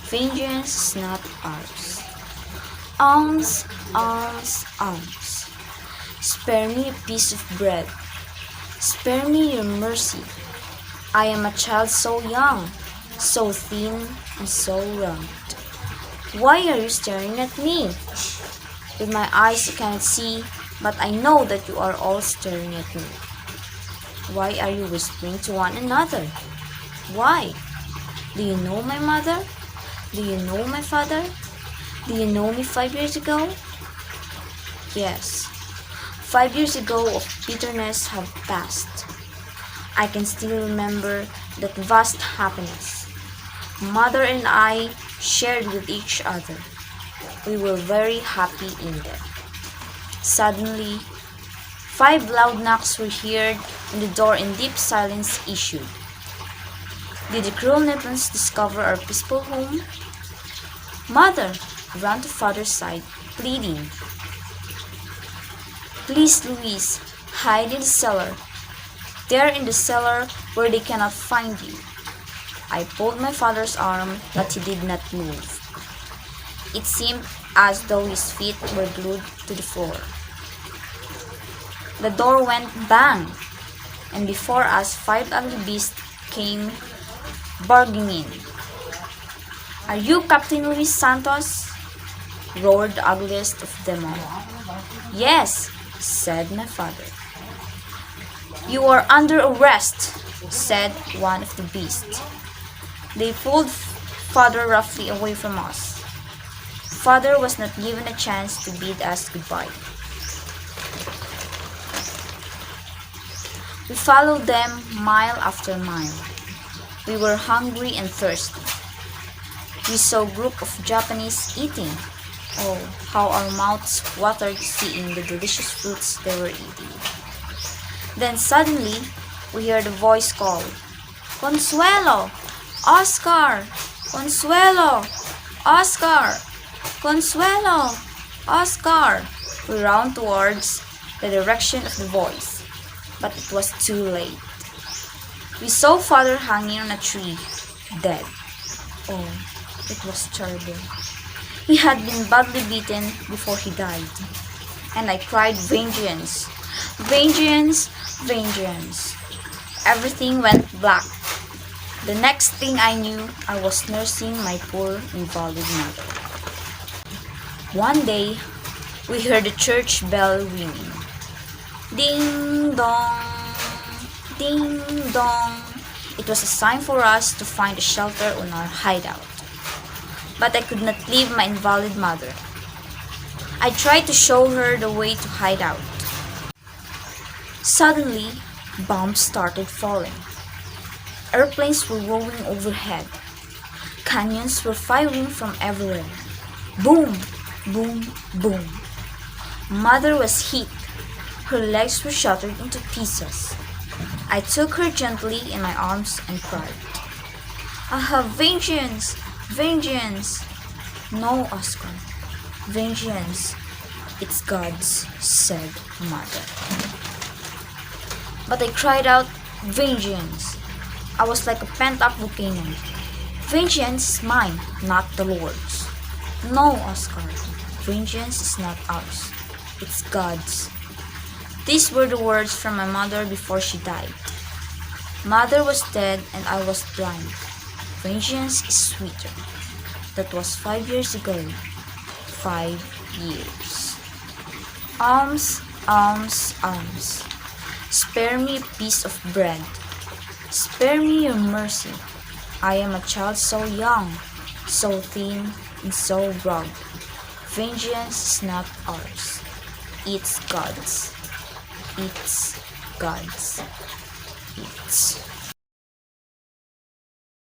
Vengeance is not ours. Alms, alms, alms. Spare me a piece of bread. Spare me your mercy. I am a child so young, so thin and so rugged. Why are you staring at me? With my eyes I cannot see, but I know that you are all staring at me. Why are you whispering to one another? Why? Do you know my mother? Do you know my father? Do you know me 5 years ago? Yes, 5 years ago of bitterness have passed. I can still remember that vast happiness Mother and I shared with each other. We were very happy in there. Suddenly, 5 loud knocks were heard and the door in deep silence issued. Did the cruel Nippons discover our peaceful home? Mother ran to father's side, pleading, "Please, Louise, hide in the cellar. There in the cellar where they cannot find you." I pulled my father's arm, but he did not move. It seemed as though his feet were glued to the floor. The door went bang, and before us 5 ugly beasts came barging in. "Are you Captain Luis Santos?" roared the ugliest of them all. "Yes," said my father. "You are under arrest," said one of the beasts. They pulled father roughly away from us. Father was not given a chance to bid us goodbye. We followed them mile after mile. We were hungry and thirsty. We saw a group of Japanese eating. Oh, how our mouths watered seeing the delicious fruits they were eating. Then suddenly, we heard a voice call, "Consuelo! Oscar! Consuelo! Oscar! Consuelo! Oscar!" We ran towards the direction of the voice, but it was too late. We saw father hanging on a tree, dead. Oh, it was terrible. He had been badly beaten before he died, and I cried, "Vengeance! Vengeance! Vengeance!" Everything went black. The next thing I knew, I was nursing my poor invalid mother. One day, we heard the church bell ringing. Ding dong! Ding dong! It was a sign for us to find a shelter on our hideout. But I could not leave my invalid mother. I tried to show her the way to hide out. Suddenly, bombs started falling. Airplanes were rolling overhead. Cannons were firing from everywhere. Boom! Boom! Boom! Mother was hit. Her legs were shattered into pieces. I took her gently in my arms and cried, "I have vengeance! Vengeance!" "No, Oscar. Vengeance. It's God's," said Mother. But I cried out, "Vengeance!" I was like a pent-up volcano. "Vengeance is mine, not the Lord's." "No, Oscar. Vengeance is not ours. It's God's." These were the words from my mother before she died. Mother was dead and I was blind. Vengeance is sweeter. That was 5 years ago. 5 years. Alms, alms, alms. Spare me a piece of bread. Spare me your mercy. I am a child so young, so thin, and so rugged. Vengeance is not ours. It's God's. It's God's. It's